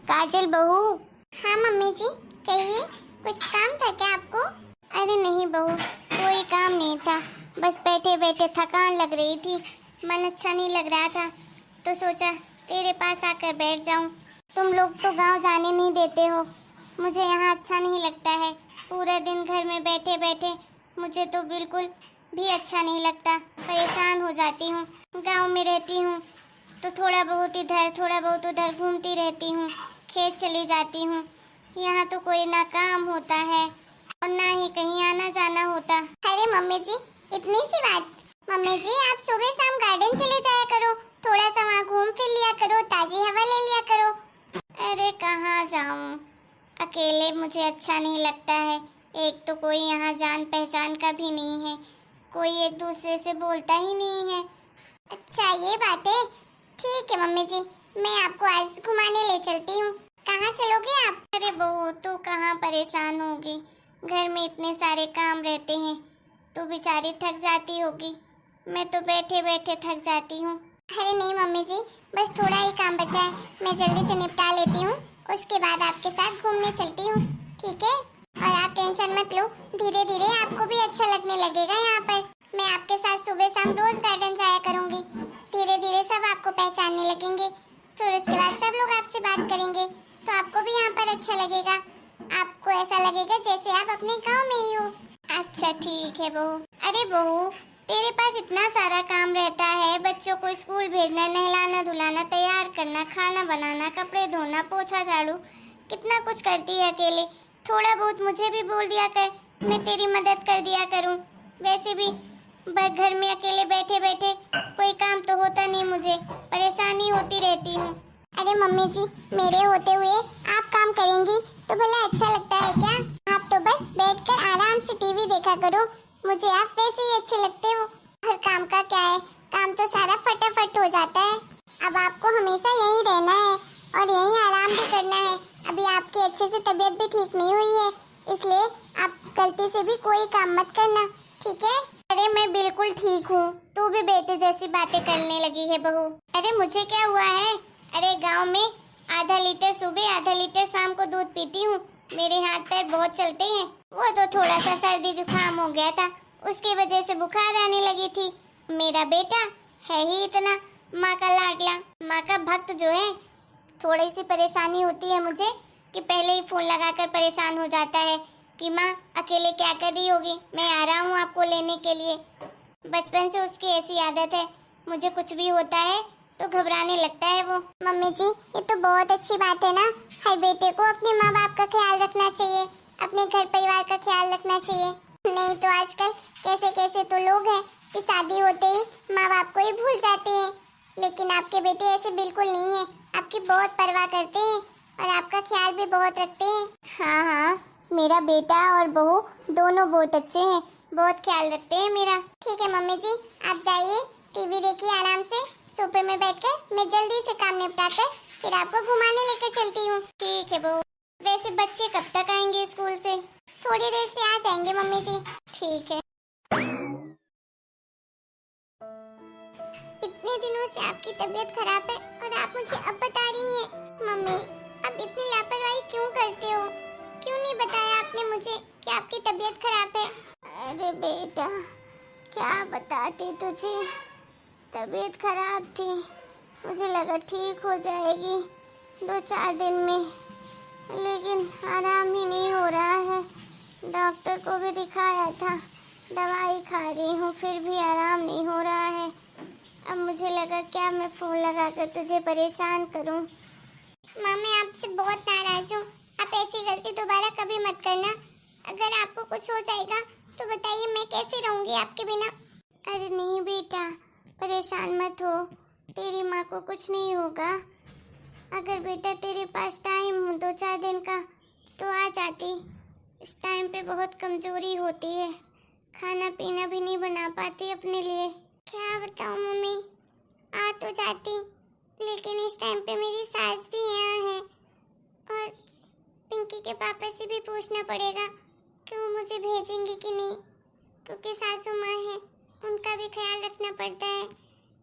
काजल बहू। हाँ मम्मी जी, कहिए, कुछ काम था क्या आपको? अरे नहीं बहू, कोई काम नहीं था, बस बैठे बैठे थकान लग रही थी, मन अच्छा नहीं लग रहा था, तो सोचा तेरे पास आकर बैठ जाऊं। तुम लोग तो गांव जाने नहीं देते हो, मुझे यहाँ अच्छा नहीं लगता है। पूरा दिन घर में बैठे बैठे मुझे तो बिल्कुल भी अच्छा नहीं लगता, परेशान हो जाती हूँ। गांव में रहती हूँ तो थोड़ा बहुत इधर थोड़ा बहुत उधर घूमती रहती हूँ, खेत चली जाती हूँ। यहाँ तो कोई ना काम होता है और ना ही कहीं आना जाना होता। अरे मम्मी जी, इतनी सी बात। मम्मी जी, आप सुबह शाम गार्डन चले जाया करो, थोड़ा सा वहाँ घूम फिर लिया करो, ताजी हवा ले लिया करो। अरे कहाँ जाऊँ, अकेले मुझे अच्छा नहीं लगता है। एक तो कोई यहाँ जान पहचान का भी नहीं है, कोई एक दूसरे से बोलता ही नहीं है। अच्छा ये बात है, ठीक है मम्मी जी, मैं आपको आज घुमाने ले चलती हूँ। कहाँ चलोगे आप? अरे बहू, तू कहाँ परेशान होगी, घर में इतने सारे काम रहते हैं, तू बेचारी थक जाती होगी, मैं तो बैठे बैठे थक जाती हूँ। अरे नहीं मम्मी जी, बस थोड़ा ही काम बचा है, मैं जल्दी से निपटा लेती हूँ, उसके बाद आपके साथ घूमने चलती हूँ, ठीक है? और आप टेंशन मत लो, धीरे धीरे आपको भी अच्छा लगने लगेगा यहाँ पर। मैं आपके साथ सुबह शाम रोज गार्डन जाया करूँगी, धीरे धीरे सब आपको पहचानने लगेंगे, फिर उसके बाद सब लोग आपसे बात करेंगे, तो आपको भी यहाँ पर अच्छा लगेगा, आपको ऐसा लगेगा जैसे आप अपने गाँव में ही हो। अच्छा ठीक है बहू। अरे बहू, तेरे पास इतना सारा काम रहता है, बच्चों को स्कूल भेजना, नहलाना धुलाना, तैयार करना, खाना बनाना, कपड़े धोना, पोछा झाड़ू, कितना कुछ करती है अकेले। थोड़ा बहुत मुझे भी बोल दिया कर, मैं तेरी मदद कर दिया करूं। वैसे भी घर में अकेले बैठे बैठे कोई काम तो होता नहीं, मुझे परेशानी होती रहती हूँ। अरे मम्मी जी, मेरे होते हुए आप काम करेंगी तो भला अच्छा लगता है क्या? आप तो बस बैठकर आराम से टीवी देखा करो, मुझे आप वैसे ही अच्छे लगते हो। हर काम का क्या है, काम तो सारा फटाफट हो जाता है। अब आपको हमेशा यहीं रहना है और यहीं आराम भी करना है। अभी आपकी अच्छे से तबीयत भी ठीक नहीं हुई है, इसलिए आप गलती से भी कोई काम मत करना, ठीक है? अरे मैं बिल्कुल ठीक हूँ, तू भी बेटे जैसी बातें करने लगी है बहू। अरे मुझे क्या हुआ है, अरे गांव में आधा लीटर सुबह आधा लीटर शाम को दूध पीती हूँ, मेरे हाथ पैर बहुत चलते हैं। वो तो थोड़ा सा सर्दी जुकाम हो गया था, उसकी वजह से बुखार आने लगी थी। मेरा बेटा है ही इतना माँ का लाडला, माँ का भक्त जो है। थोड़ी सी परेशानी होती है मुझे कि पहले ही फोन लगाकर परेशान हो जाता है कि माँ अकेले क्या कर रही होगी, मैं आ रहा हूँ आपको लेने के लिए। बचपन से उसकी ऐसी आदत है, मुझे कुछ भी होता है तो घबराने लगता है वो। मम्मी जी, ये तो बहुत अच्छी बात है ना, हर बेटे को अपने माँ बाप का ख्याल रखना चाहिए, अपने घर परिवार का ख्याल रखना चाहिए। नहीं तो आजकल कैसे कैसे तो लोग हैं कि शादी होते ही माँ बाप को ही भूल जाते हैं, लेकिन आपके बेटे ऐसे बिल्कुल नहीं है, आपकी बहुत परवाह करते हैं और आपका ख्याल भी बहुत रखते हैं। हाँ हाँ, मेरा बेटा और बहू दोनों बहुत अच्छे हैं, बहुत ख्याल रखते हैं मेरा। ठीक है मम्मी जी, आप जाइए, टीवी देखिए आराम से, सोफे में बैठकर मैं जल्दी से काम निपटा कर फिर आपको घुमाने लेकर चलती हूँ। ठीक है बहू। वैसे बच्चे कब तक आएंगे स्कूल से? थोड़ी देर से आ जाएंगे मम्मी जी। ठीक है। इतने दिनों से आपकी तबीयत खराब है और आप मुझे अब बता रही हैं। मम्मी, आप इतनी लापरवाही क्यों करते हो? क्यों नहीं बताया आपने मुझे कि आपकी तबीयत खराब है? अरे बेटा, क्या बताती तुझे, तबीयत खराब थी, मुझे लगा ठीक हो जाएगी 2-4 दिन में, लेकिन आराम ही नहीं हो रहा है। डॉक्टर को भी दिखाया था, दवाई खा रही हूँ, फिर भी आराम नहीं हो रहा है। अब मुझे लगा क्या मैं फ़ोन लगाकर तुझे परेशान करूँ। माँ, मैं आपसे बहुत नाराज़ हूँ, आप ऐसी गलती दोबारा कभी मत करना। अगर आपको कुछ हो जाएगा तो बताइए मैं कैसे रहूँगी आपके बिना? अरे नहीं बेटा, परेशान मत हो, तेरी माँ को कुछ नहीं होगा। अगर बेटा तेरे पास टाइम हो 2-4 दिन का तो आ जाती, इस टाइम पे बहुत कमजोरी होती है, खाना पीना भी नहीं बना पाती अपने लिए। क्या बताऊँ मम्मी, आ तो जाती, लेकिन इस टाइम पे मेरी सास भी यहाँ है और पिंकी के पापा से भी पूछना पड़ेगा कि वो मुझे भेजेंगे कि नहीं, क्योंकि सासू माँ है, उनका भी ख्याल रखना पड़ता है,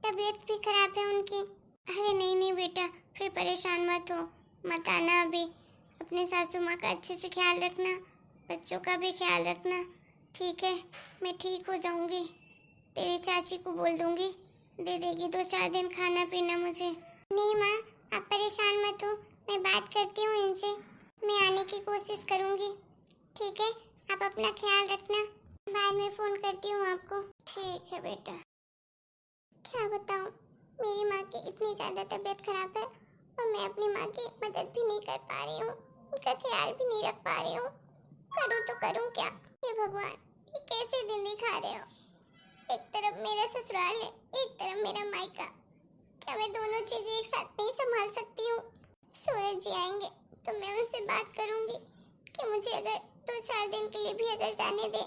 तबीयत भी खराब है उनकी। अरे नहीं नहीं बेटा, फिर परेशान मत हो, मत आना अभी। अपने सासू माँ का अच्छे से ख्याल रखना, बच्चों का भी ख्याल रखना, ठीक है? मैं ठीक हो जाऊंगी, तेरी चाची को बोल दूंगी, दे देगी 2-4 दिन खाना पीना मुझे। नहीं माँ, आप परेशान मत हो, मैं बात करती हूँ इनसे, मैं आने की कोशिश करूँगी, ठीक है? आप अपना ख्याल रखना, बाद में फ़ोन करती हूँ आपको। ठीक है बेटा। क्या बताऊँ, मेरी माँ की इतनी ज़्यादा तबीयत खराब है और मैं अपनी माँ की मदद भी नहीं कर पा रही हूँ, उनका ख्याल भी नहीं रख पा रही हूँ। करूँ तो करूँ क्या? हे भगवान, ये कैसे दिन दिखा रहे हो? एक तरफ मेरा ससुराल है, एक तरफ मेरा मायका। क्या मैं दोनों चीजें एक साथ नहीं संभाल सकती हूँ? सूरज जी आएंगे तो मैं उनसे बात करूंगी कि मुझे अगर 2-4 दिन के लिए भी अगर जाने दे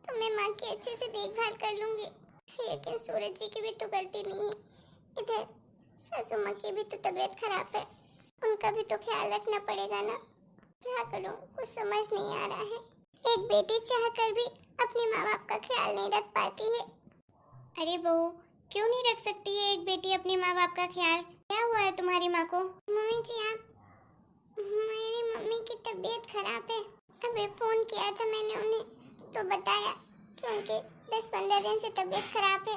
तो मैं माँ की अच्छे से देखभाल कर लूंगी। लेकिन सूरज जी की भी तो गलती नहीं है, इधर सासू माँ की भी तो तबीयत खराब है, उनका भी तो ख्याल रखना पड़ेगा ना। क्या करूँ, कुछ समझ नहीं आ रहा है। एक बेटी चाहकर भी अपने माँ बाप का ख्याल नहीं रख पाती है। अरे बहू, क्यों नहीं रख सकती है एक बेटी अपने माँ बाप का ख्याल? क्या हुआ है तुम्हारी माँ को? मम्मी जी, आप, मेरी मम्मी की तबीयत खराब है। अभी फोन किया था मैंने उन्हें तो बताया कि उनके 10-15 दिन से तबीयत खराब है।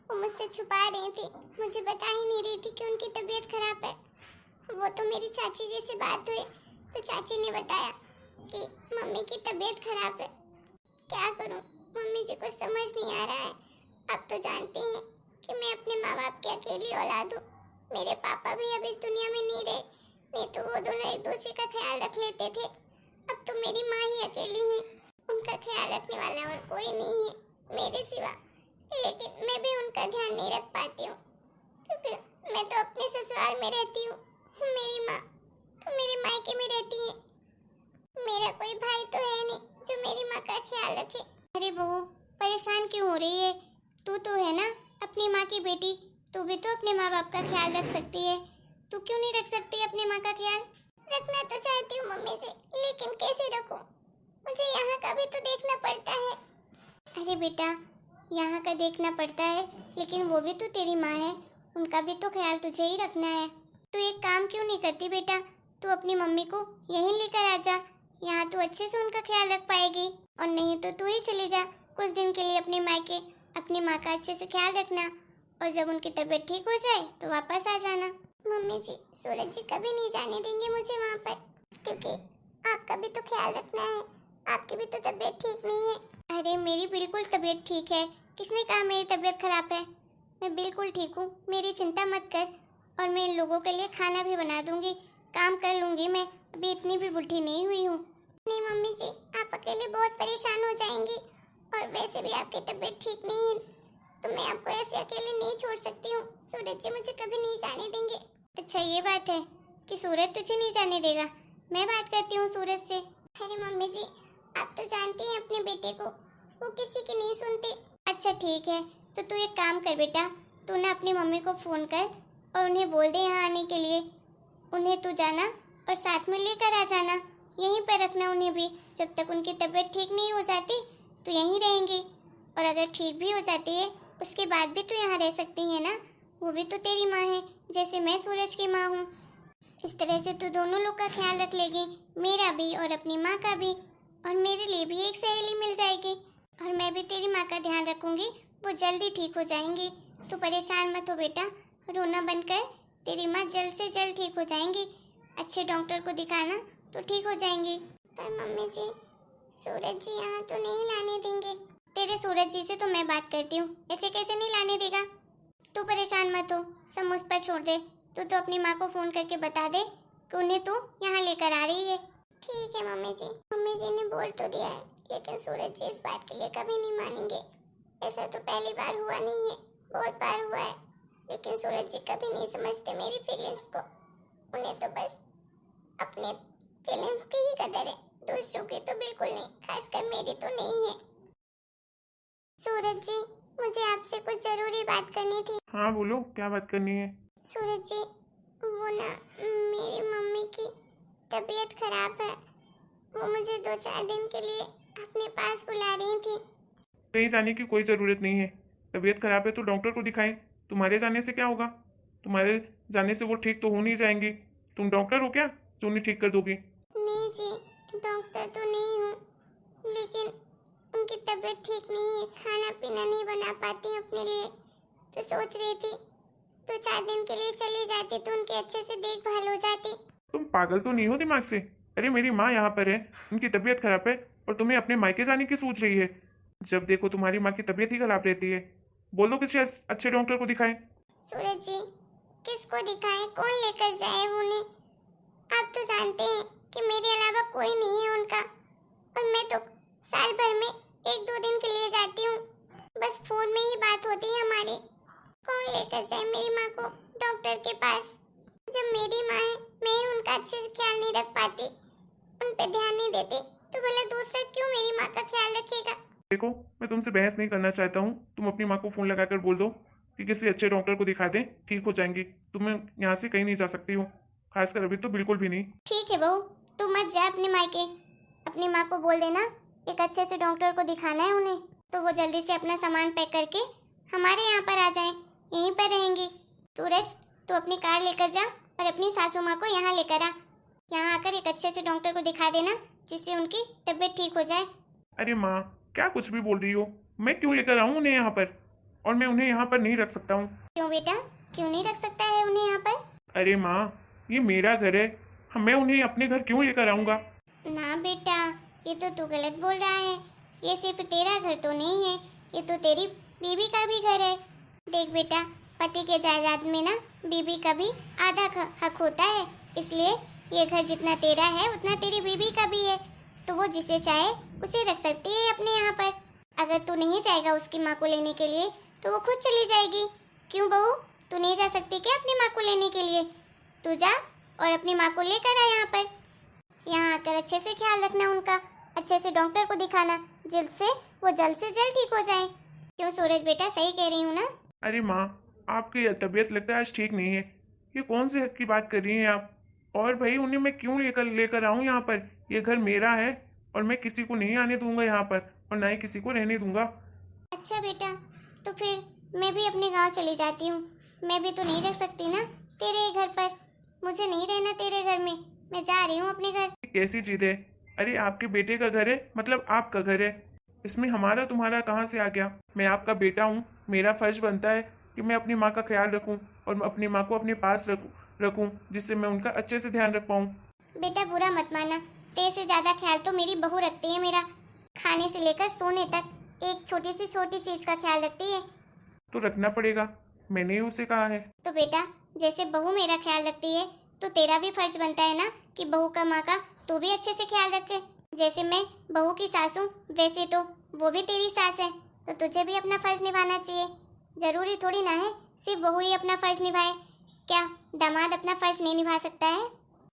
वो मुझसे छुपा रही थी, मुझे बता ही नहीं रही थी कि उनकी तबीयत खराब है। वो तो मेरी चाची जी से बात हुई तो चाची ने बताया कि मम्मी की तबीयत खराब है। क्या करूं, मम्मी जी को समझ नहीं आ रहा है। आप तो जानती हैं कि मैं अपने माँ बाप की अकेली औलाद हूँ। मेरे पापा भी अब इस दुनिया में नहीं रहे, नहीं तो वो दोनों एक दूसरे का ख्याल रख लेते थे। अब तो मेरी माँ ही अकेली है, उनका ख्याल रखने वाला और कोई नहीं है मेरे सिवा। लेकिन मैं भी उनका ध्यान नहीं रख पाती हूँ क्योंकि मैं तो अपने ससुराल में रहती हूँ, मेरी माँ तो मेरे मायके में रहती है। मेरा कोई भाई तो है नहीं जो मेरी माँ का ख्याल रखे। अरे बहू, परेशान क्यों हो रही है? तू तो है ना अपनी माँ की बेटी, तू भी तो अपने माँ बाप का ख्याल रख सकती है। तू क्यों नहीं रख सकती अपनी माँ का ख्याल? रखना तो चाहती हूँ मम्मी जी, लेकिन कैसे रखूं? मुझे यहाँ का भी तो देखना पड़ता है। अरे बेटा, यहाँ का देखना पड़ता है लेकिन वो भी तो तेरी माँ है, उनका भी तो ख्याल तुझे ही रखना है। तू एक काम क्यों नहीं करती बेटा, तू अपनी मम्मी को यहीं लेकर आ जा, यहाँ तू अच्छे से उनका ख्याल रख पाएगी। और नहीं तो तू ही चली जा कुछ दिन के लिए अपने मायके, अपनी माँ का अच्छे से ख्याल रखना और जब उनकी तबीयत ठीक हो जाए तो वापस आ जाना। मम्मी जी, सूरज जी कभी नहीं जाने देंगे मुझे वहाँ पर, क्योंकि आपका भी तो ख्याल रखना है, आपकी भी तो तबीयत ठीक नहीं है। अरे मेरी बिल्कुल तबीयत ठीक है, किसने कहा मेरी तबीयत खराब है? मैं बिल्कुल ठीक हूँ, मेरी चिंता मत कर। और मैं इन लोगों के लिए खाना भी बना दूंगी, काम कर लूंगी, मैं अभी इतनी भी बुढ़ी नहीं हुई हूँ। नहीं मम्मी जी, आप अकेले बहुत परेशान हो जाएंगी और वैसे भी आपकी तबीयत ठीक नहीं है तो मैं आपको ऐसे अकेले नहीं छोड़ सकती हूँ। सूरज जी मुझे कभी नहीं जाने देंगे। अच्छा ये बात है कि सूरज तुझे नहीं जाने देगा? मैं बात करती हूँ सूरज से। अरे मम्मी जी, आप तो जानती हैं अपने बेटे को, वो किसी की नहीं सुनते। अच्छा ठीक है, तो तू एक काम कर बेटा, तू ना अपनी मम्मी को फोन कर और उन्हें बोल दे यहाँ आने के लिए। उन्हें तू जाना और साथ में लेकर आ जाना, यहीं पर रखना उन्हें भी। जब तक उनकी तबीयत ठीक नहीं हो जाती तो यहीं रहेंगी, और अगर ठीक भी हो जाती है उसके बाद भी तो यहाँ रह सकती है ना, वो भी तो तेरी माँ है जैसे मैं सूरज की माँ हूँ। इस तरह से तू दोनों लोग का ख्याल रख लेगी, मेरा भी और अपनी माँ का भी, और मेरे लिए भी एक सहेली मिल जाएगी। और मैं भी तेरी माँ का ध्यान रखूंगी, वो जल्दी ठीक हो जाएंगी। तू परेशान मत हो बेटा, रोना बंद कर, तेरी माँ जल्द से जल्द ठीक हो जाएंगी। अच्छे डॉक्टर को दिखाना तो ठीक हो जाएंगी। पर मम्मी जी, सूरज जी यहाँ तो नहीं लाने देंगे। तेरे सूरज जी से तो मैं बात करती हूँ, ऐसे कैसे नहीं लाने देगा? तू परेशान मत हो, सब मुझ पर छोड़ दे। तू तो अपनी माँ को फोन करके बता दे कि उन्हें तू यहाँ लेकर आ रही है। ठीक है मम्मी जी, मम्मी जी ने बोल तो दिया है, लेकिन सूरज जी इस बात के लिए कभी नहीं मानेंगे। ऐसा तो पहली बार हुआ नहीं है, बहुत बार हुआ है, लेकिन सूरज जी कभी नहीं समझते मेरी फीलिंग्स को। उन्हें तो बस अपने फीलिंग्स की ही कदर है, दूसरों की तो बिल्कुल नहीं, खासकर मेरी तो नहीं है। सूरज जी, मुझे आपसे कुछ जरूरी बात करनी थी। हाँ बोलो, क्या बात करनी है? सूरज जी, वो ना, मेरी मम्मी की तबीयत खराब है, वो मुझे 2-4 दिन के लिए अपने पास बुला रही थी। कहीं जाने की कोई ज़रूरत नहीं है। तबीयत खराब है तो डॉक्टर को दिखाएं। तुम्हारे जाने से क्या होगा? तुम्हारे जाने से वो ठीक तो हो नहीं जाएंगी। तुम डॉक्टर हो क्या जो उन्हें ठीक कर दोगी? नहीं जी, डॉक्टर तो नहीं हूँ, लेकिन उनकी तबीयत ठीक नहीं है, खाना पीना नहीं बना पाती अपने लिए। तो सोच रही थी 2-4 दिन के लिए चली जाती तो उनकी अच्छे से देखभाल हो जाती। तुम पागल तो नहीं हो दिमाग से? अरे मेरी माँ यहाँ पर है, उनकी तबीयत खराब है और तुम्हें अपने मायके जाने की सोच रही है। जब देखो तुम्हारी माँ की तबीयत ही खराब रहती है। बोलो किसी अच्छे डॉक्टर को दिखाएं। सूरज जी, किसको दिखाएं, कौन लेकर जाए उन्हें? आप तो जानते हैं कि मेरे अलावा कोई नहीं है उनका, और मैं तो साल भर में 1-2 दिन के लिए जाती हूँ। बस फोन में ही बात होती है हमारी। कौन लेकर जाए मेरी माँ को डॉक्टर के पास? जब मेरी माँ है, मैं ही उनका अच्छे से ख्याल नहीं रख पाती, उन पे ध्यान नहीं देती, तो भला दूसरा क्यों मेरी माँ का ख्याल रखेगा? देखो, मैं तुमसे बहस नहीं करना चाहता हूँ। तुम अपनी माँ को फ़ोन लगाकर बोल दो कि किसी अच्छे डॉक्टर को दिखा दें, ठीक हो जाएंगी। तुम्हें यहाँ से कहीं नहीं जा सकती हो, खासकर अभी तो बिल्कुल भी नहीं। ठीक है बहू, तू मत जा अपने मायके। अपनी माँ को बोल देना एक अच्छे से डॉक्टर को दिखाना है उन्हें, तो वो जल्दी से अपना सामान पैक करके हमारे यहाँ पर आ जाएं, यहीं पर रहेंगी। सूरज, तू अपनी कार लेकर जा और अपनी सासू माँ को यहाँ लेकर आ। यहाँ आकर एक अच्छे से डॉक्टर को दिखा देना, जिससे उनकी तबीयत ठीक हो जाए। अरे माँ, क्या कुछ भी बोल रही हो? मैं क्यों लेकर आऊँ उन्हें यहाँ पर? और मैं उन्हें यहाँ पर नहीं रख सकता हूँ। क्यों बेटा, क्यों नहीं रख सकता है उन्हें यहाँ पर? अरे माँ, ये मेरा घर है, मैं उन्हें अपने घर क्यों लेकर आऊँगा? ना बेटा, ये तो तू गलत बोल रहा है। ये सिर्फ तेरा घर तो नहीं है, ये तो तेरी बीबी का भी घर है। देख बेटा, पति के जायदाद में ना बीबी का भी आधा हक होता है, इसलिए ये घर जितना तेरा है उतना तेरी बीबी का भी है। तो वो जिसे चाहे उसे रख सकती है अपने यहाँ पर। अगर तू नहीं जाएगा उसकी माँ को लेने के लिए तो वो खुद चली जाएगी। क्यों बहू, तू नहीं जा सकती क्या अपनी माँ को लेने के लिए? तू जा और अपनी माँ को लेकर आ यहाँ पर। यहाँ आकर अच्छे से ख्याल रखना उनका, अच्छे से डॉक्टर को दिखाना, जिससे वो जल्द से जल्द ठीक हो जाए। क्यों सूरज बेटा, सही कह रही हूँ ना? अरे माँ, आपकी तबीयत लगता है आज ठीक नहीं है। ये कौन से हक की बात कर रही हैं आप? और भाई उन्हें मैं क्यों लेकर आऊँ यहाँ पर? ये घर मेरा है और मैं किसी को नहीं आने दूंगा यहाँ पर, और ना ही किसी को रहने दूंगा। अच्छा बेटा, तो फिर मैं भी अपने गांव चली जाती हूँ। मैं भी तो नहीं रह सकती ना तेरे घर पर। मुझे नहीं रहना तेरे घर में, मैं जा रही हूँ अपने घर। ये कैसी चीज़ है? अरे आपके बेटे का घर है, मतलब आपका घर है। इसमें हमारा तुम्हारा कहाँ से आ गया? मैं आपका बेटा हूँ, मेरा फर्ज बनता है कि मैं अपनी माँ का ख्याल रखूँ और अपनी माँ को अपने पास रखूँ, जिससे मैं उनका अच्छे से ध्यान रख पाऊँ। बेटा बुरा मत माना, तेरे से ज्यादा ख्याल तो मेरी बहू रखती है मेरा। खाने से लेकर सोने तक एक छोटी चीज का ख्याल रखती है। तो रखना पड़ेगा, मैंने ही उसे कहा है। तो बेटा, जैसे बहू मेरा ख्याल रखती है तो तेरा भी फर्ज बनता है ना कि बहू का माँ का तू भी अच्छे से ख्याल रखे। जैसे मैं बहू की सास हूँ, वैसे तो वो भी तेरी सास है, तो तुझे भी अपना फर्ज निभाना चाहिए। जरूरी थोड़ी ना है सिर्फ बहू ही अपना फर्ज निभाए। क्या दामाद अपना फर्ज नहीं निभा सकता है?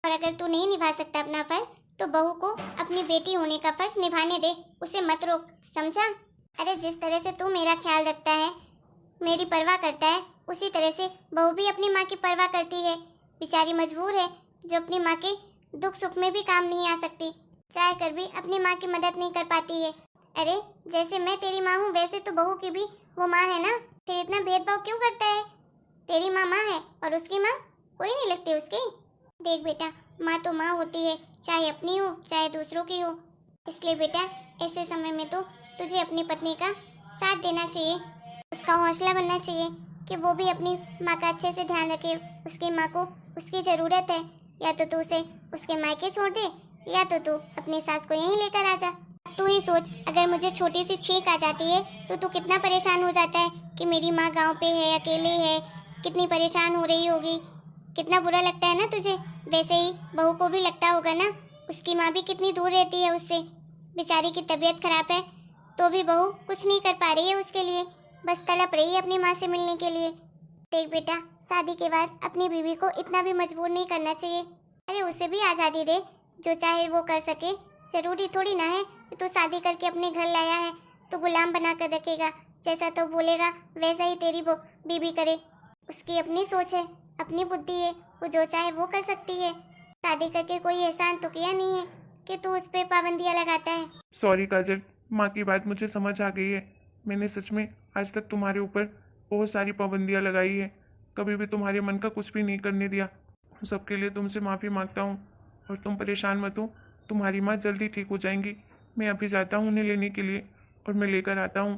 और अगर तू नहीं निभा सकता अपना फर्ज तो बहू को अपनी बेटी होने का फर्ज निभाने दे, उसे मत रोक, समझा? अरे जिस तरह से तू मेरा ख्याल रखता है, मेरी परवाह करता है, उसी तरह से बहू भी अपनी माँ की परवाह करती है। बेचारी मजबूर है जो अपनी माँ के दुख सुख में भी काम नहीं आ सकती, चाह कर भी अपनी माँ की मदद नहीं कर पाती है। अरे जैसे मैं तेरी माँ हूँ वैसे तो बहू की भी वो माँ है ना, फिर इतना भेदभाव क्यों करता है? तेरी माँ माँ है और उसकी माँ कोई नहीं लगती उसकी। देख बेटा, माँ तो माँ होती है, चाहे अपनी हो चाहे दूसरों की हो। इसलिए बेटा ऐसे समय में तो तुझे अपनी पत्नी का साथ देना चाहिए, उसका हौसला बनना चाहिए कि वो भी अपनी माँ का अच्छे से ध्यान रखे। उसकी माँ को उसकी ज़रूरत है, या तो तू उसे उसके मायके छोड़ दे या तो तू अपनी सास को यहीं लेकर आ जा। तू ही सोच, अगर मुझे छोटी सी छींक आ जाती है तो तू कितना परेशान हो जाता है कि मेरी माँ गाँव पे है, अकेले है, कितनी परेशान हो रही होगी, कितना बुरा लगता है ना तुझे। वैसे ही बहू को भी लगता होगा ना, उसकी माँ भी कितनी दूर रहती है उससे। बेचारी की तबीयत खराब है तो भी बहू कुछ नहीं कर पा रही है उसके लिए, बस तड़प रही है अपनी माँ से मिलने के लिए। देख बेटा, शादी के बाद अपनी बीवी को इतना भी मजबूर नहीं करना चाहिए। अरे उसे भी आज़ादी दे, जो चाहे वो कर सके। जरूरी थोड़ी ना है कि तू शादी करके अपने घर लाया है तो गुलाम बना कर रखेगा, जैसा तो बोलेगा वैसा ही तेरी वो बीवी करे। उसकी अपनी सोच है, अपनी बुद्धि है, वो जो चाहे वो कर सकती है। शादी करके कोई एहसान तो किया नहीं है कि तू उस पर पाबंदियाँ लगाता है। सॉरी काजल, माँ की बात मुझे समझ आ गई है। मैंने सच में आज तक तुम्हारे ऊपर बहुत सारी पाबंदियाँ लगाई है, कभी भी तुम्हारे मन का कुछ भी नहीं करने दिया। सबके लिए तुमसे माफ़ी मांगता हूँ और तुम परेशान मत हो, तुम्हारी माँ जल्दी ठीक हो जाएंगी। मैं अभी जाता हूँ उन्हें लेने के लिए और मैं लेकर आता हूँ।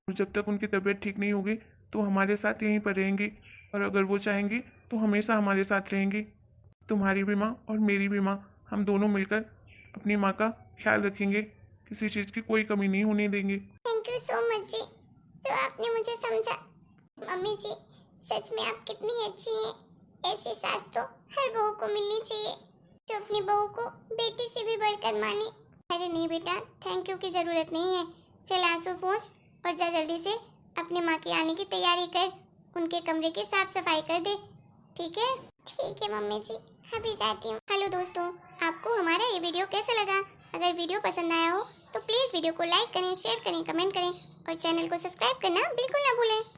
और जब तक उनकी तबीयत ठीक नहीं होगी तो हमारे साथ यहीं पर रहेंगी, और अगर वो चाहेंगी तो हमेशा हमारे साथ रहेंगी। तुम्हारी भी माँ और मेरी भी माँ, हम दोनों मिलकर अपनी माँ का ख्याल रखेंगे, किसी चीज़ की कोई कमी नहीं होने देंगे। थैंक यू सो मच जी, जो आपने मुझे समझा। मम्मी जी, सच में आप कितनी अच्छी हैं। ऐसी सास तो हर बहू को मिलनी चाहिए, जो अपनी बहू को बेटी से भी बढ़कर माने। अरे नहीं बेटा, थैंक यू की जरूरत नहीं है। चल आंसू पहुँच और जा जल्दी से अपनी माँ के आने की तैयारी कर, उनके कमरे की साफ सफाई कर दे। ठीक है? ठीक है मम्मी जी, अभी जाती हूँ। हेलो दोस्तों, आपको हमारा ये वीडियो कैसा लगा? अगर वीडियो पसंद आया हो तो प्लीज़ वीडियो को लाइक करें, शेयर करें, कमेंट करें और चैनल को सब्सक्राइब करना बिल्कुल ना भूलें।